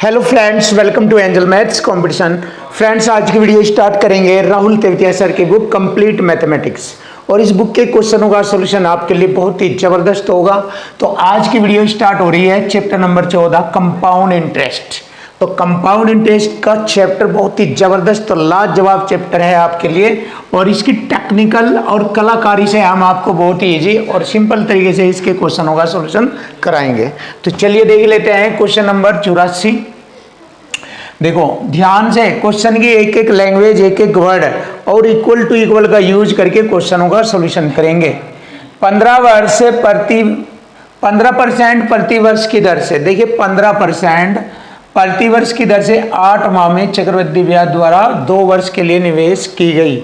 Hello friends, welcome to Angel Maths competition. Friends, आज की video start करेंगे Rahul Tewatia sir की बुक कंप्लीट मैथमेटिक्स। और इस बुक के क्वेश्चनों का सॉल्यूशन आपके लिए बहुत ही जबरदस्त होगा। तो आज की वीडियो स्टार्ट हो रही है चैप्टर नंबर 14 कंपाउंड इंटरेस्ट। तो कंपाउंड इंटरेस्ट का चैप्टर बहुत ही जबरदस्त और लाजवाब चैप्टर है आपके लिए, और इसकी टेक्निकल और कलाकारी से हम आपको बहुत ही इजी और सिंपल तरीके से इसके क्वेश्चनों का सॉल्यूशन कराएंगे। तो चलिए देख लेते हैं क्वेश्चन नंबर 84। देखो ध्यान से, क्वेश्चन की एक एक लैंग्वेज, एक एक वर्ड और इक्वल टू इक्वल का यूज करके क्वेश्चनों का सॉल्यूशन करेंगे। 15% प्रति वर्ष की दर से, देखिए 15% प्रति वर्ष की दर से 8 माह में चक्रवृद्धि ब्याज द्वारा 2 वर्ष के लिए निवेश की गई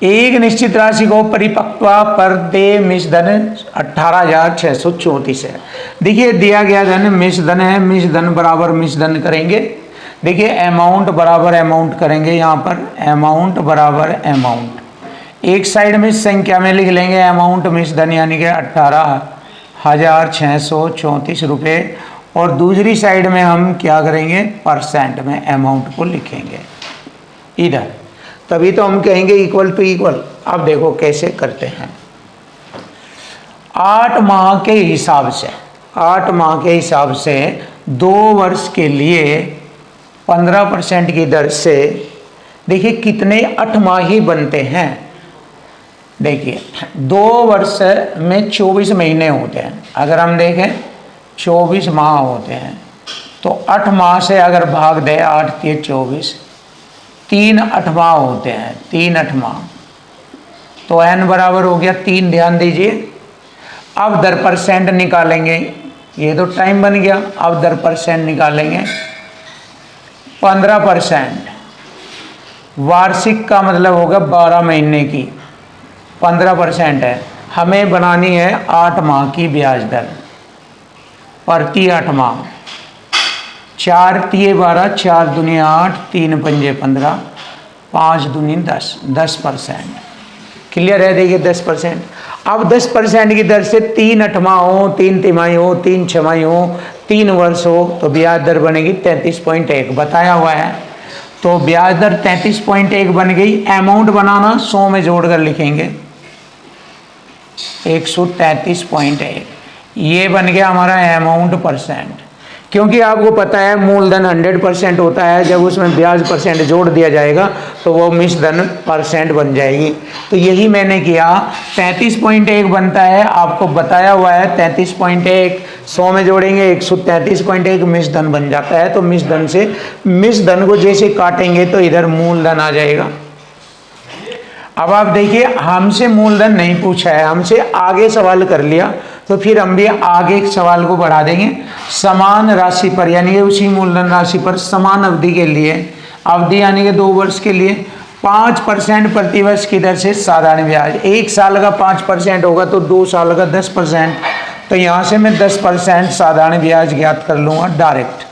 एक निश्चित राशि को परिपक्वता पर दे मिश धन 18,634 है। देखिए दिया गया धन मिश धन है, मिश धन बराबर मिश धन करेंगे। देखिए अमाउंट बराबर अमाउंट करेंगे, यहाँ पर अमाउंट बराबर अमाउंट एक साइड में संख्या में लिख लेंगे अमाउंट मिश धन यानी कि 18,634 रुपये, और दूसरी साइड में हम क्या करेंगे, परसेंट में अमाउंट को लिखेंगे इधर, तभी तो हम कहेंगे इक्वल टू इक्वल। अब देखो कैसे करते हैं। 8 माह के हिसाब से, 8 माह के हिसाब से 2 वर्ष के लिए 15% की दर से, देखिए कितने 8 माह ही बनते हैं। देखिए 2 वर्ष में 24 महीने होते हैं, अगर हम देखें 24 माह होते हैं, तो 8 माह से अगर भाग दे 8 के 24, 3 8 माह होते हैं, 3 8 माह, तो n बराबर हो गया 3। ध्यान दीजिए, अब दर परसेंट निकालेंगे, ये तो टाइम बन गया। अब दर परसेंट निकालेंगे, 15% वार्षिक का मतलब होगा 12 महीने की, 15% है। हमें बनानी है 8 माह की ब्याज दर प्रति 8 माह। 4 तिये 12, 4 दूनी 8, 3 पंजे 15, 5 दूनी 10, 10%। क्लियर है? देखिए 10%। अब 10% की दर से 3 8 माह हो, 3 तिमाही हो, 3 छमाही हो, 3 वर्ष हो, तो ब्याज दर बनेगी 33.1 बताया हुआ है। तो ब्याज दर 33.1 बन गई। अमाउंट बनाना 100 में जोड़कर लिखेंगे 133.1, ये बन गया हमारा अमाउंट परसेंट। क्योंकि आपको पता है मूलधन 100% होता है, जब उसमें ब्याज परसेंट जोड़ दिया जाएगा तो वो मिश्रधन परसेंट बन जाएगी। तो यही मैंने किया, 33.1 बनता है, आपको बताया हुआ है 33.1, 100 में जोड़ेंगे 133.1 मिश्रधन बन जाता है। तो मिश्रधन से मिश्रधन को जैसे काटेंगे तो इधर मूलधन आ जाएगा। अब आप देखिए, हमसे मूलधन नहीं पूछा है, हमसे आगे सवाल कर लिया, तो फिर हम भी आगे एक सवाल को बढ़ा देंगे। समान राशि पर यानी कि उसी मूलधन राशि पर समान अवधि के लिए, अवधि यानी कि 2 वर्ष के लिए 5% प्रति वर्ष की दर से साधारण ब्याज। 1 साल का 5% होगा तो 2 साल का 10%, तो यहाँ से मैं 10% साधारण ब्याज ज्ञात कर लूँगा डायरेक्ट।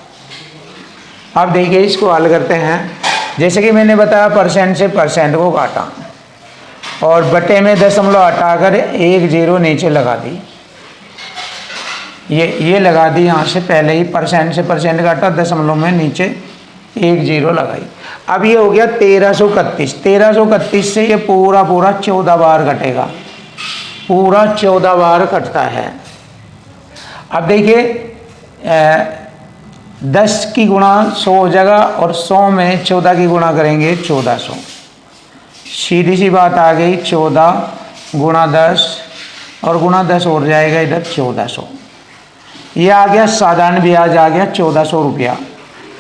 अब देखिए इसको हल करते हैं। जैसे कि मैंने बताया, परसेंट से परसेंट को काटा और बटे में दशमलव हटाकर 1 0 नीचे लगा दी, ये लगा दी। यहाँ से पहले ही परसेंट से परसेंट काटा, दशमलव में नीचे 1 0 लगाई। अब ये हो गया 1331। 1331 से ये पूरा 14 बार कटेगा, पूरा 14 बार कटता है। अब देखिए 10 की गुणा 100 हो जाएगा, और 100 में 14 की गुणा करेंगे 1400। सीधी सी बात आ गई, 14 गुणा 10 और गुणा 10 हो जाएगा इधर 1400। ये आ गया साधारण ब्याज, आ गया 1400 रुपया।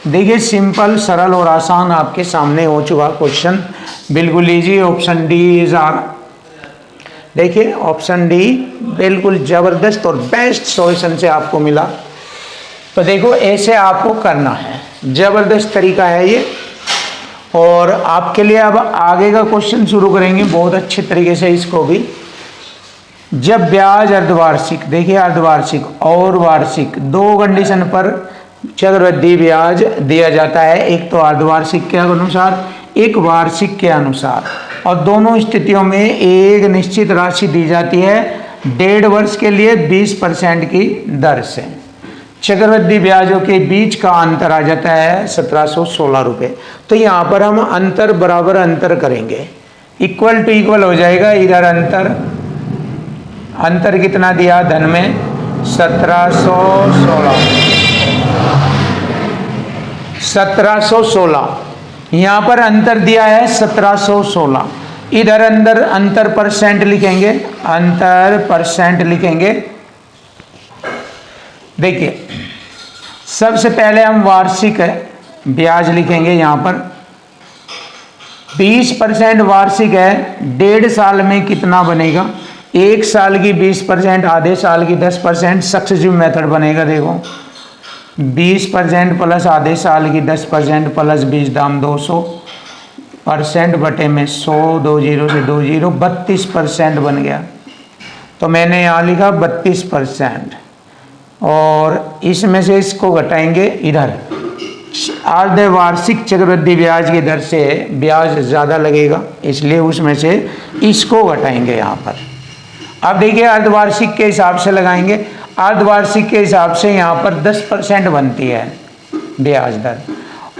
देखिए सिंपल, सरल और आसान आपके सामने हो चुका क्वेश्चन, बिल्कुल easy. Option D is are. देखिए ऑप्शन डी बिल्कुल जबरदस्त और बेस्ट सॉल्यूशन से आपको मिला। तो देखो ऐसे आपको करना है, जबरदस्त तरीका है ये। और आपके लिए अब आगे का क्वेश्चन शुरू करेंगे बहुत अच्छे तरीके से इसको भी। जब ब्याज अर्धवार्षिक, देखिए अर्धवार्षिक और वार्षिक 2 कंडीशन पर चक्रवृद्धि ब्याज दिया जाता है, एक तो अर्धवार्षिक के अनुसार, एक वार्षिक के अनुसार, और दोनों स्थितियों में एक निश्चित राशि दी जाती है 1.5 वर्ष के लिए 20% की दर से। चक्रवृद्धि ब्याजों के बीच का अंतर आ जाता है 1716 रुपये। तो यहाँ पर हम अंतर बराबर अंतर करेंगे, इक्वल टू इक्वल हो जाएगा। इधर अंतर कितना दिया धन में 1716, यहाँ पर अंतर दिया है 1716। इधर अंतर परसेंट लिखेंगे, अंतर परसेंट लिखेंगे। देखिए सबसे पहले हम वार्षिक ब्याज लिखेंगे। यहाँ पर 20% वार्षिक है, 1.5 साल में कितना बनेगा? 1 साल की 20%, आधे साल की 10%, सक्सेसिव मेथड बनेगा। देखो 20% प्लस आधे साल की 10% प्लस 20 दाम 200% बटे में 100, 2 जीरो से 2 जीरो, 32% बन गया। तो मैंने यहाँ लिखा 32%, और इसमें से इसको घटाएंगे इधर। अर्धवार्षिक चक्रवृद्धि ब्याज की दर से ब्याज ज़्यादा लगेगा, इसलिए उसमें से इसको घटाएंगे यहाँ पर। अब देखिए अर्धवार्षिक के हिसाब से लगाएंगे। अर्धवार्षिक के हिसाब से यहाँ पर 10% बनती है ब्याज दर,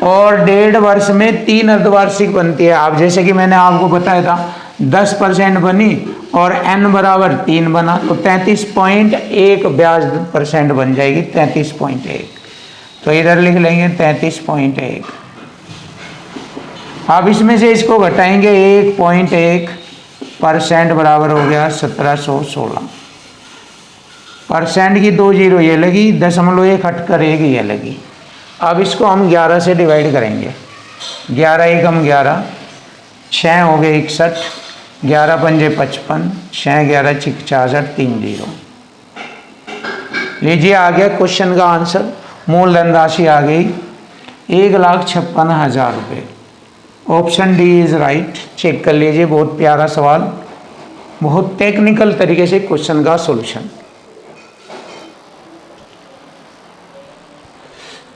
और 1.5 वर्ष में 3 अर्धवार्षिक बनती है। अब जैसे कि मैंने आपको बताया था 10% बनी और n बराबर 3 बना, तो 33.1 ब्याज % बन जाएगी, 33.1। तो इधर लिख लेंगे 33.1। अब इसमें से इसको घटाएंगे 1.1% बराबर हो गया 1716। परसेंट की 2 जीरो ये लगी, 0.1 हटकर 1 ये लगी। अब इसको हम 11 से डिवाइड करेंगे। 11 एकम 11, 6 हो गए 61, 11 पंजे 55, 6 11 6 66, 3 जीरो। लीजिए आ गया क्वेश्चन का आंसर। मूलधन राशि आ गई 1,56,000 रुपये। Option D is right. Check कर लीजिए, बहुत प्यारा सवाल, बहुत टेक्निकल तरीके से क्वेश्चन का सॉल्यूशन।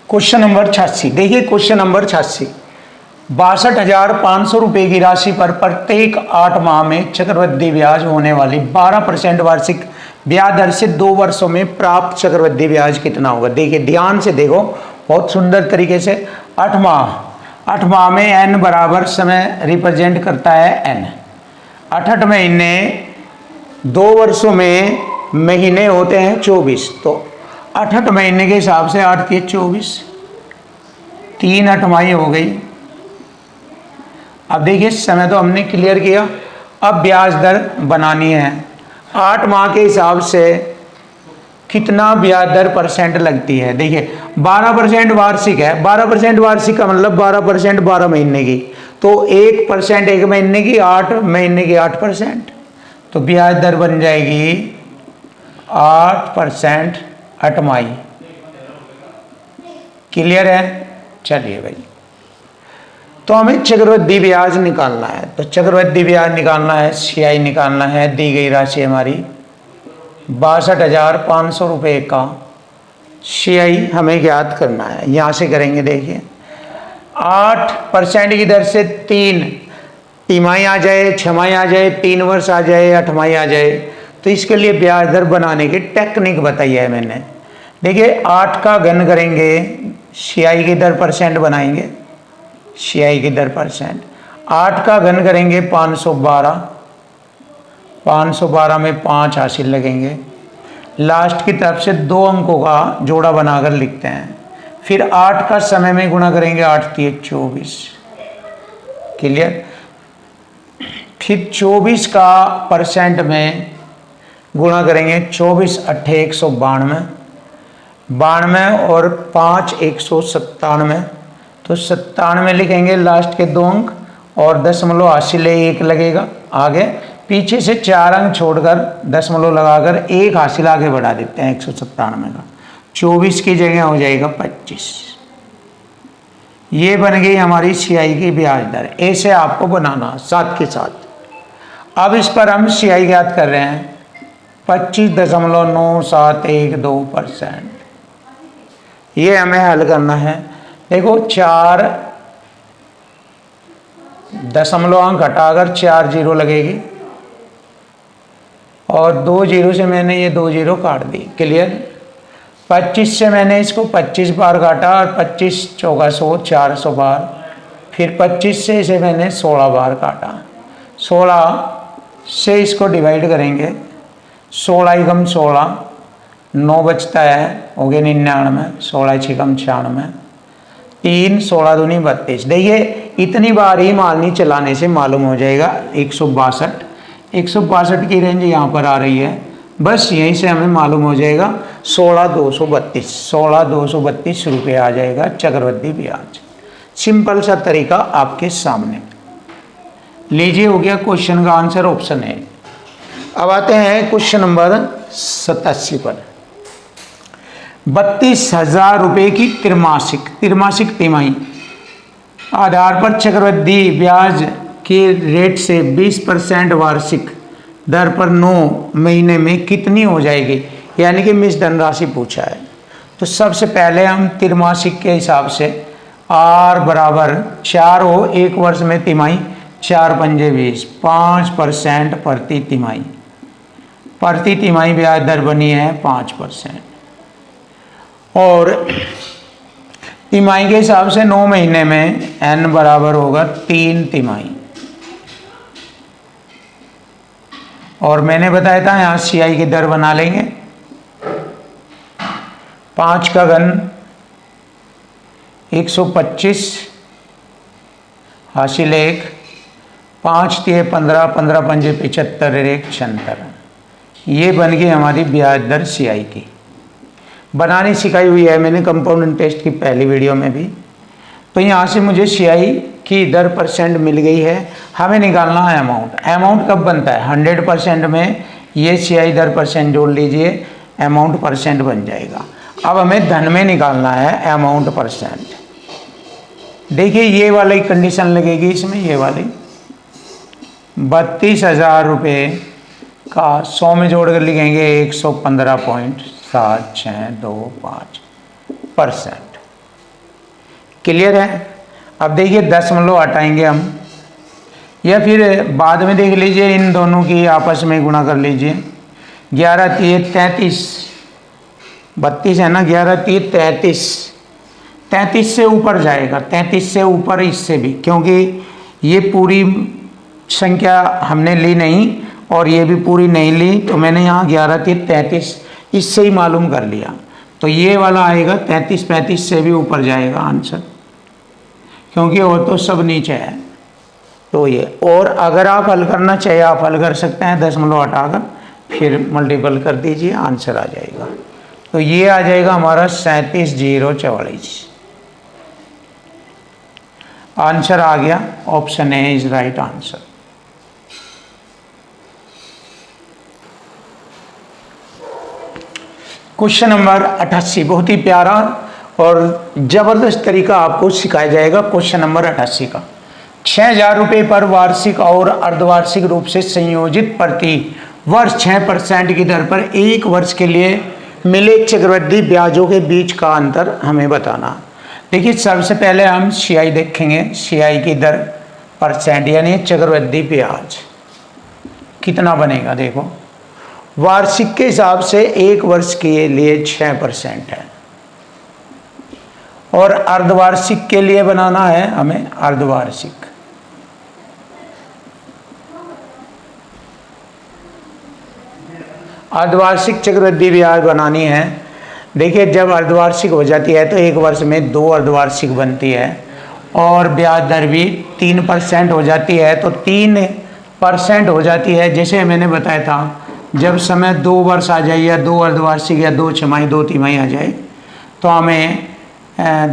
क्वेश्चन नंबर 86, देखिए क्वेश्चन नंबर 86। 62,500 रुपये की राशि पर प्रत्येक 8 माह में चक्रवृद्धि ब्याज होने वाली 12% वार्षिक ब्याज दर से 2 वर्षों में प्राप्त चक्रवृद्धि ब्याज कितना होगा? देखिए ध्यान से देखो, बहुत सुंदर तरीके से। 8 माह में n बराबर समय रिप्रेजेंट करता है n। 8 महीने 2 वर्षों में महीने होते हैं 24, तो 8 महीने के हिसाब से 8 के 24, 3 8 हो गई। अब देखिए समय तो हमने क्लियर किया, अब ब्याज दर बनानी है। 8 माह के हिसाब से कितना ब्याज दर % लगती है? देखिए 12% वार्षिक है, 12% वार्षिक का मतलब 12% 12 महीने की, तो 1% 1 महीने की, 8 महीने की 8%, तो ब्याज दर बन जाएगी 8% 8 माही। क्लियर है? चलिए भाई, तो हमें चक्रवृद्धि ब्याज निकालना है। तो चक्रवृद्धि ब्याज निकालना है, CI निकालना है। दी गई राशि हमारी 62,500 रुपये का CI हमें ज्ञात करना है। यहाँ से करेंगे, देखिए 8% की दर से 3 तिमाही आ जाए, 6 माही आ जाए, 3 वर्ष आ जाए, 8 माही आ जाए, तो इसके लिए ब्याज दर बनाने की टेक्निक बताई है मैंने। देखिए 8 का घन करेंगे, CI की दर % बनाएंगे, CI की दर %। 8 का घन करेंगे 512, 512 में 5 हासिल लगेंगे। लास्ट की तरफ से 2 अंकों का जोड़ा बनाकर लिखते हैं। फिर 8 का समय में गुणा करेंगे, 8 3 24। क्लियर? फिर 24 का % में गुणा करेंगे, 24 8 192, 92 और 5 197, तो 97 लिखेंगे लास्ट के 2 अंक, और दशमलव हासिल 1 लगेगा। आगे पीछे से 4 अंक छोड़कर दशमलव लगाकर 1 हासिल आगे बढ़ा देते हैं 197 का, 24 की जगह हो जाएगा 25। ये बन गई हमारी CI की ब्याज दर। ऐसे आपको बनाना साथ के साथ। अब इस पर हम CI ज्ञात कर रहे हैं 25.9712%। ये हमें हल करना है। देखो 4 दशमलव अंक हटाकर 4 जीरो लगेगी, और 2 जीरो से मैंने ये 2 जीरो काट दी। क्लियर? 25 से मैंने इसको 25 बार काटा और 25 चौका 100 400 बार, फिर 25 से इसे मैंने 16 बार काटा। 16 से इसको डिवाइड करेंगे, 16 एकम 16, 9 बचता है, हो गया 99, 16 छकम 96, 3 16 दूनी 32। देखिए इतनी बार ही मालनी चलाने से मालूम हो जाएगा 162 की रेंज यहाँ पर आ रही है। बस यहीं से हमें मालूम हो जाएगा 16,232 रुपये आ जाएगा चक्रवृद्धि ब्याज। सिंपल सा तरीका आपके सामने। लीजिए हो गया क्वेश्चन का आंसर ऑप्शन है। अब आते हैं क्वेश्चन नंबर 87 पर। 32,000 रुपये की त्रिमासिक तिमाही आधार पर चक्रवृद्धि ब्याज के रेट से 20% वार्षिक दर पर 9 महीने में कितनी हो जाएगी, यानी कि मिस धनराशि पूछा है। तो सबसे पहले हम त्रिमासिक के हिसाब से R बराबर 4 हो, एक वर्ष में तिमाही, 4 पंजे 20, 5% प्रति तिमाही ब्याज दर बनी है 5%। और तिमाही के हिसाब से 9 महीने में N बराबर होगा 3 तिमाही। और मैंने बताया था यहाँ CI की दर बना लेंगे, 5 का घन 125 हासिल 1, 5 तिये 15, 15 पंजे 75, 1 76। ये बन गई हमारी ब्याज दर CI की। बनानी सिखाई हुई है मैंने कंपाउंड इंटरेस्ट की पहली वीडियो में भी। तो यहाँ से मुझे CI की दर परसेंट मिल गई है। हमें निकालना है अमाउंट कब बनता है 100% में, ये CI दर परसेंट जोड़ लीजिए, अमाउंट परसेंट बन जाएगा। अब हमें धन में निकालना है अमाउंट परसेंट। देखिए ये वाली कंडीशन लगेगी इसमें, ये वाली 32,000 रुपये का 100 में जोड़ कर लिखेंगे 115.7625%। क्लियर है। अब देखिए दशमलव हटाएंगे हम, या फिर बाद में देख लीजिए, इन दोनों की आपस में गुणा कर लीजिए। 11 तिये 33, 32 है ना, 11 तिये 33, 33 से ऊपर जाएगा, 33 से ऊपर इससे भी, क्योंकि ये पूरी संख्या हमने ली नहीं और ये भी पूरी नहीं ली, तो मैंने यहाँ 11 तिये 33 इससे ही मालूम कर लिया। तो ये वाला आएगा 33, 35 से भी ऊपर जाएगा आंसर, क्योंकि और तो सब नीचे है। तो ये, और अगर आप हल करना चाहिए आप हल कर सकते हैं, दशमलव हटाकर फिर मल्टीपल कर दीजिए, आंसर आ जाएगा। तो ये आ जाएगा हमारा 37,044। आंसर आ गया, option A is right answer. Question number 88 बहुत ही प्यारा और जबरदस्त तरीका आपको सिखाया जाएगा। क्वेश्चन नंबर 88 का 6,000 रुपये पर वार्षिक और अर्धवार्षिक रूप से संयोजित प्रति वर्ष 6% की दर पर एक वर्ष के लिए मिले चक्रवृद्धि ब्याजों के बीच का अंतर हमें बताना। देखिए सबसे पहले हम CI देखेंगे, CI की दर परसेंट यानी चक्रवृद्धि ब्याज कितना बनेगा। देखो वार्षिक के हिसाब से एक वर्ष के लिए 6% है और अर्धवार्षिक के लिए बनाना है हमें अर्धवार्षिक। अर्धवार्षिक चक्रवृद्धि ब्याज बनानी है। देखिए जब अर्धवार्षिक हो जाती है तो एक वर्ष में 2 अर्धवार्षिक बनती है और ब्याज दर भी 3% हो जाती है, तो 3% हो जाती है। जैसे मैंने बताया था जब समय 2 वर्ष आ जाए या 2 अर्धवार्षिक या 2 छमाही 2 तिमाही आ जाए तो हमें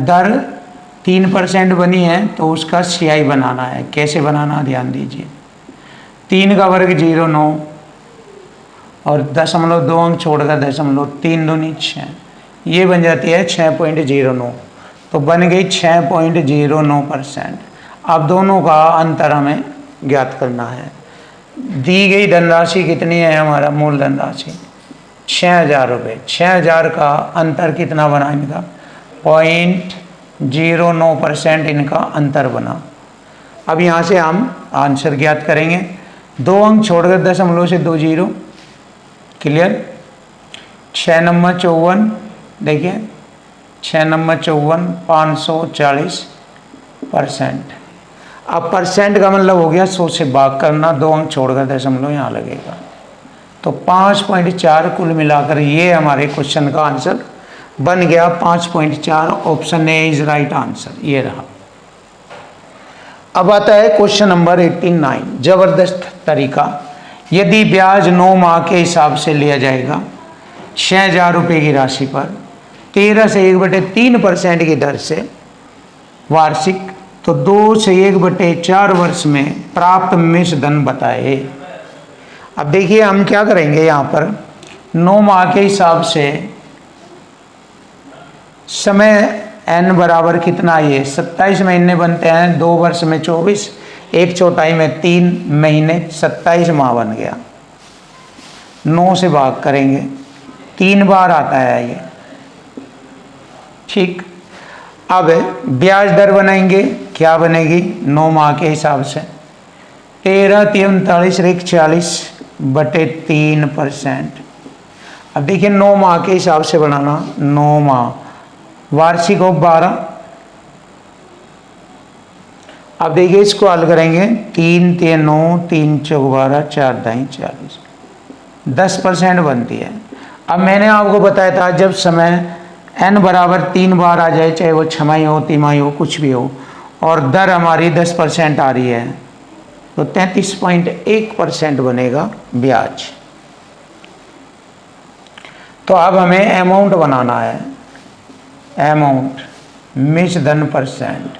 दर 3% बनी है, तो उसका CI बनाना है। कैसे बनाना ध्यान दीजिए, 3 का वर्ग 0.9 और 0.2 अंक छोड़कर 0.3 दूनी 6, ये बन जाती है 6.09। तो बन गई 6.09%। अब दोनों का अंतर हमें ज्ञात करना है। दी गई धनराशि कितनी है, हमारा मूल धनराशि 6,000 रुपये। 6,000 का अंतर कितना बना इनका, 0.09% इनका अंतर बना। अब यहाँ से हम आंसर ज्ञात करेंगे। 2 अंक छोड़कर दशमलव से 2 जीरो। क्लियर। 6 नंबर 54, देखिए 6 नंबर 54 540%। अब परसेंट का मतलब हो गया 100 से भाग करना, 2 अंक छोड़कर दशमलव यहाँ लगेगा, तो 5.4 कुल मिलाकर ये हमारे क्वेश्चन का आंसर बन गया 5.4। Option A is right answer, ये रहा। अब आता है क्वेश्चन नंबर 89, जबरदस्त तरीका। यदि ब्याज 9 माह के हिसाब से लिया जाएगा 6,000 रुपये की राशि पर 13 से 1/3% की दर से वार्षिक, तो 2 से 1/4 वर्ष में प्राप्त मिश्र धन बताए। अब देखिए हम क्या करेंगे, यहाँ पर 9 माह के हिसाब से समय n बराबर कितना, ये 27 महीने बनते हैं, 2 वर्ष में 24, 1/4 में 3 महीने, 27 माह बन गया। 9 से भाग करेंगे, 3 बार आता है ये, ठीक। अब ब्याज दर बनाएंगे, क्या बनेगी 9 माह के हिसाब से 13 × 39 = 40/3%। अब देखिए 9 माह के हिसाब से बनाना, 9 माह वार्षिक हो 12। अब देखिए इसको हल करेंगे, 3 × 9 3 × 4 12 4 × 2 40, 10% बनती है। अब मैंने आपको बताया था जब समय n बराबर 3 बार आ जाए, चाहे वो छमाही हो, तिमाही हो, कुछ भी हो, और दर हमारी 10% आ रही है, तो 33.1% बनेगा ब्याज। तो अब हमें अमाउंट बनाना है, अमाउंट मिश्र धन परसेंट।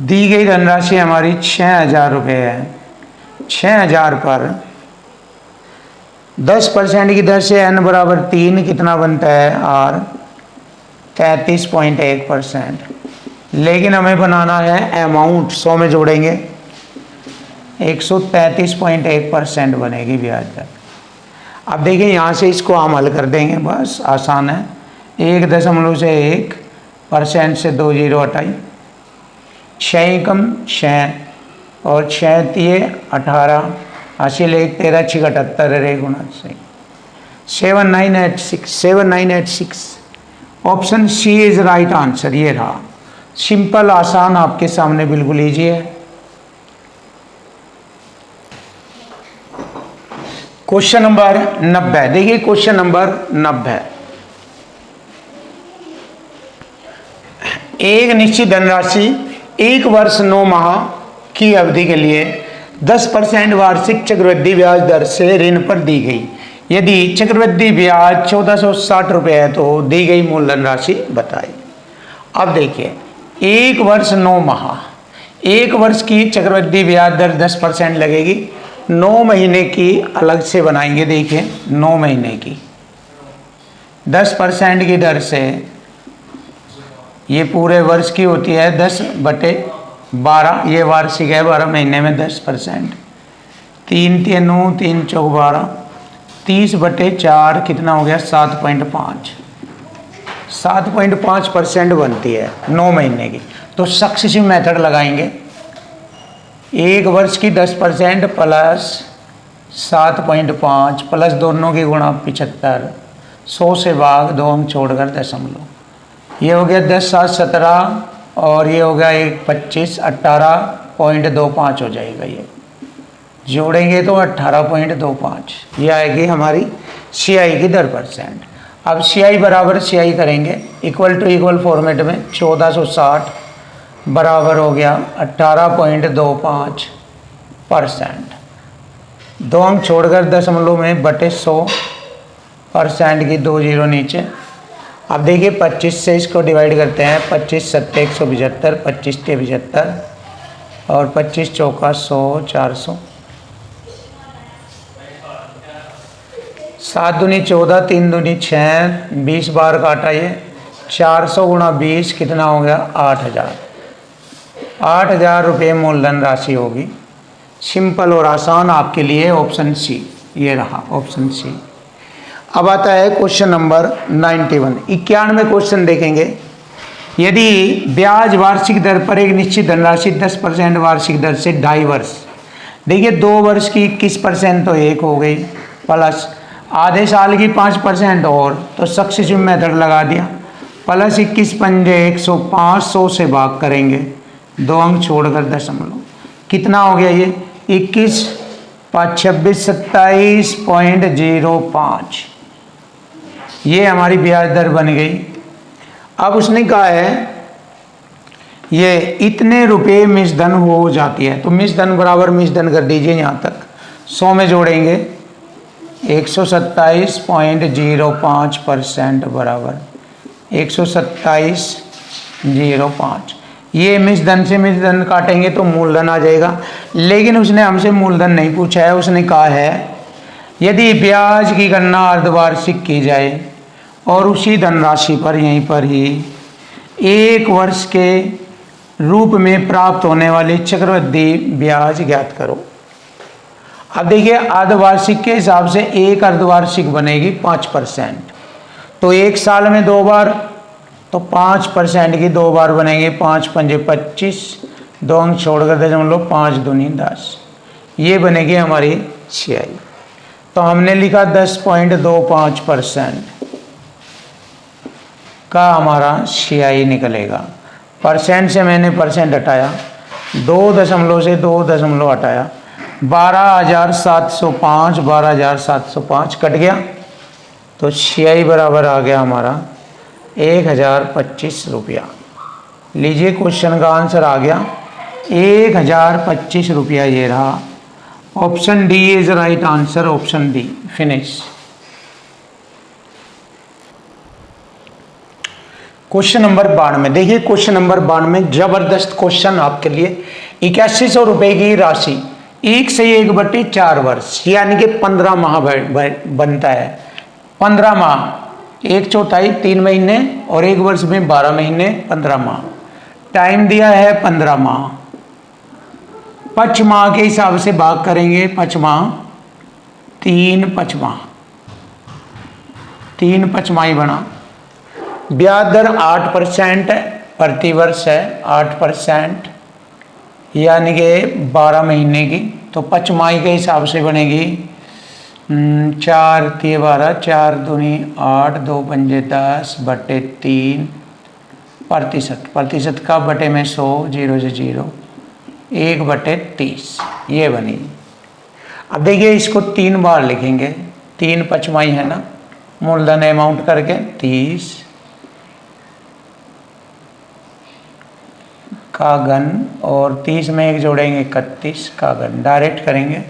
दी गई धनराशि हमारी 6,000 रुपये है। 6,000 पर 10% की दर से n बराबर 3 कितना बनता है r, 33.1%। लेकिन हमें बनाना है अमाउंट, 100 में जोड़ेंगे 133.1% बनेगी ब्याज दर। अब देखिए यहाँ से इसको हम हल कर देंगे, बस आसान है। 1.1% से 2 जीरो हटाई, 6 कम 6 और 6 × 18, 80 1 13 6 78 रे गुणा से 7986। Option C is right answer, ये रहा। सिंपल, आसान, आपके सामने बिल्कुल ईजी है। क्वेश्चन नंबर 90, देखिए क्वेश्चन नंबर 90। एक निश्चित धनराशि 1 वर्ष 9 माह की अवधि के लिए 10% वार्षिक चक्रवृद्धि ब्याज दर से ऋण पर दी गई। यदि चक्रवृद्धि ब्याज 1460 रुपये है तो दी गई मूलधन राशि बताई। अब देखिए 1 वर्ष 9 माह, 1 वर्ष की चक्रवृद्धि ब्याज दर 10% लगेगी। 9 महीने की अलग से बनाएंगे, देखिए 9 महीने की 10% की दर से, ये पूरे वर्ष की होती है 10/12, ये वार्षिक है, 12 महीने में 10%। 3 × 9 3 × 4 12, 30/4 कितना हो गया 7.5, 7.5% बनती है 9 महीने की। तो सक्सेसिव मेथड लगाएंगे, 1 वर्ष की 10% प्लस 7.5 प्लस दोनों की गुणा 75, 100 से भाग 2 अंक छोड़कर दशमलव, ये हो गया 10 7 17 और ये हो गया 1 25, 18.25 हो जाएगा। ये जोड़ेंगे तो 18.25, ये आएगी हमारी CI की दर %। अब CI बराबर CI करेंगे, इक्वल टू इक्वल फॉर्मेट में 1460 बराबर हो गया 18.25%। 2 अंक छोड़कर दशमलव में बटे 100% की 2 जीरो नीचे। अब देखिए 25 से इसको डिवाइड करते हैं, 25 7 175, 25 × 75 और 25 चौका 100 400, 7 दूनी 14 3 दूनी 6, 20 बार काटा, ये 400 × 20 कितना हो गया 8,000। 8,000 रुपये मूलधन राशि होगी। सिंपल और आसान आपके लिए ऑप्शन सी, ये रहा ऑप्शन सी। अब आता है क्वेश्चन नंबर 91, 91 क्वेश्चन देखेंगे। यदि ब्याज वार्षिक दर पर एक निश्चित धनराशि 10% वार्षिक दर से 2.5 वर्ष, देखिए 2 वर्ष की 21% तो 1 हो गई, प्लस आधे साल की 5% और, तो सक्सेसिव मेथड लगा दिया, प्लस 21 पंजे 105, 100 से भाग करेंगे, 2 अंक छोड़कर दशमलव, कितना हो गया ये 21 5 26 27.05, ये हमारी ब्याज दर बन गई। अब उसने कहा है ये इतने रुपए मिसधन हो जाती है, तो मिसधन बराबर मिसधन कर दीजिए, यहाँ तक 100 में जोड़ेंगे 127.05% बराबर 127.05, ये मिसधन से मिसधन काटेंगे तो मूलधन आ जाएगा। लेकिन उसने हमसे मूलधन नहीं पूछा है, उसने कहा है यदि ब्याज की गणना अर्धवार्षिक की जाए और उसी धनराशि पर यहीं पर ही 1 वर्ष के रूप में प्राप्त होने वाली चक्रवृद्धि ब्याज ज्ञात करो। अब देखिए अर्धवार्षिक के हिसाब से एक अर्धवार्षिक बनेगी 5%, तो 1 साल में 2 बार, तो 5% की 2 बार बनेंगे, 5 पंजे 25, 2 अंक छोड़कर दशमलव 5 दूनी 10, ये बनेगी हमारी CI। तो हमने लिखा 10.25% का हमारा CI निकलेगा। परसेंट से मैंने परसेंट हटाया, 2 दशमलव से 2 दशमलव हटाया, 12,705, 12,705 कट गया, तो CI बराबर आ गया हमारा 1,025 रुपया। लीजिए क्वेश्चन का आंसर आ गया 1,025 रुपया, ये रहा। Option D is right answer, option D, finish. Question number 92, देखिए क्वेश्चन नंबर 92 जबरदस्त क्वेश्चन आपके लिए। 8100 रुपये की राशि 1 से 1/4 वर्ष यानी कि 15 माह बनता है। 15 माह, 1/4 3 महीने और 1 वर्ष में 12 महीने, 15 माह। टाइम दिया है 15 माह, पचमाह के हिसाब से भाग करेंगे, पचमाह 3 पचमाह, 3 पचमाही बना। ब्याज दर 8% प्रति वर्ष है, 8% यानी कि 12 महीने की, तो पचमाही के हिसाब से बनेगी 4 3 12, 4 दूनी 8, 2 पंजे 10 बटे 3 प्रतिशत, प्रतिशत का बटे में 100, 0 से 0, 1/30, ये बनी। अब देखिए इसको 3 बार लिखेंगे, 3 पचमाही है ना, मूलधन अमाउंट करके 30 का घन और 30 में 1 जोड़ेंगे 31 का घन, डायरेक्ट करेंगे।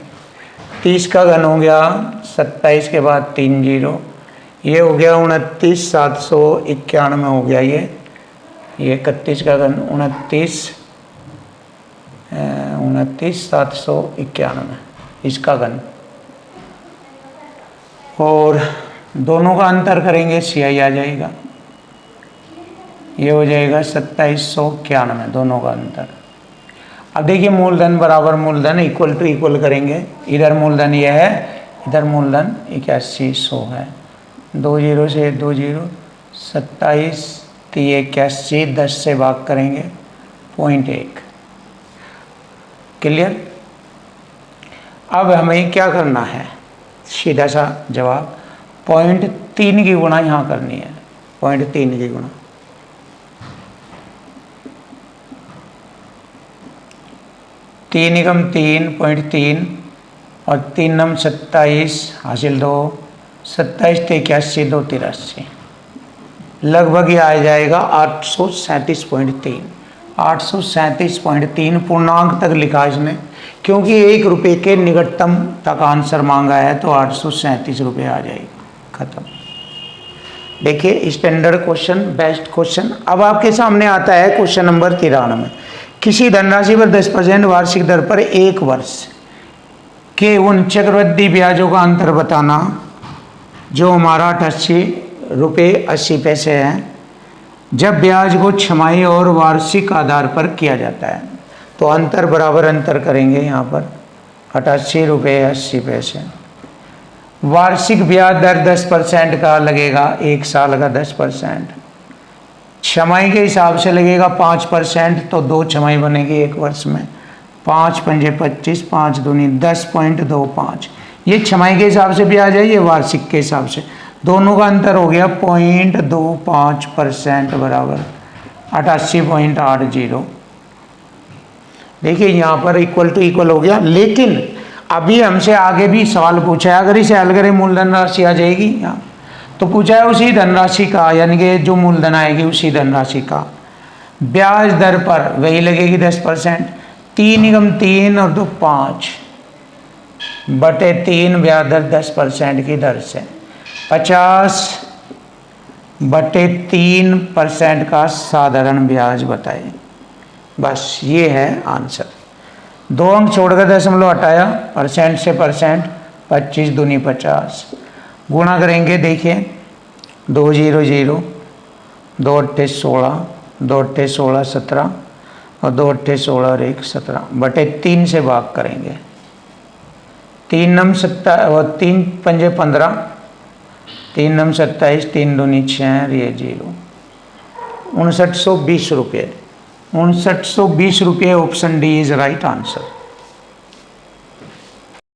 30 का घन हो गया 27 के बाद 3 0, ये हो गया 29,791 हो गया, ये 31 का घन 29,791 इसका घन, और दोनों का अंतर करेंगे CI आ जाएगा, ये हो जाएगा 2791, दोनों का अंतर। अब देखिए मूलधन बराबर मूलधन, इक्वल टू इक्वल करेंगे, इधर मूलधन ये है, इधर मूलधन 8100 है, 2 0 से 2 0, 27 81, 10 से भाग करेंगे 0.1, क्लियर। अब हमें क्या करना है, सीधा सा जवाब 0.3 की गुणा यहाँ करनी है, 0.3 की गुणा, 3 एकम 3, 0.3 और 3 नम 27 हासिल 2, 27 ते 81, 2 83, लगभग ये आ जाएगा 837.3, 837.3 पूर्णांक तक लिखा इसने, क्योंकि 1 रुपये के निकटतम तक आंसर मांगा है, तो 837 रुपये आ जाएगा, खत्म। देखिए स्टैंडर्ड क्वेश्चन, बेस्ट क्वेश्चन। अब आपके सामने आता है क्वेश्चन नंबर 93। किसी धनराशि पर 10% वार्षिक दर पर 1 वर्ष के उन चक्रवृद्धि ब्याजों का अंतर बताना जो हमारा 88 रुपये 80 पैसे है, जब ब्याज को छमाही और वार्षिक आधार पर किया जाता है। तो अंतर बराबर अंतर करेंगे, यहाँ पर 88 रुपये 80 पैसे। वार्षिक ब्याज दर 10% का लगेगा, 1 साल का 10%। छमाही के हिसाब से लगेगा 5%, तो 2 छमाही बनेगी 1 वर्ष में, 5 पंजे 25, 5 दूनी 10.25, ये छमाही के हिसाब से ब्याज है, ये वार्षिक के हिसाब से। दोनों का अंतर हो गया 0.25% बराबर 88.80। देखिए यहाँ पर इक्वल टू इक्वल हो गया। लेकिन अभी हमसे आगे भी सवाल पूछा है, अगर इसे हल करें मूलधन राशि आ जाएगी यहाँ, तो पूछा है उसी धनराशि का, यानी कि जो मूलधन आएगी उसी धनराशि का ब्याज दर पर वही लगेगी 10%। 3 × 3 और 2 5/3 ब्याज दर 10% की दर से 50/3% का साधारण ब्याज बताएं। बस ये है आंसर। 2 अंक छोड़कर दशमलव हटाया, परसेंट से परसेंट, 25 दूनी 50, गुणा करेंगे। देखिए 2 0 0, 2 8 16, 2 8 16 17 और 2 8 16 और 1 17/3 से भाग करेंगे। 3 9 7 और 3 पंजे 15, 3 9 27, 3 दूनी 6, ये 0, 5920 रुपये। 5920 रुपये, option D is right answer.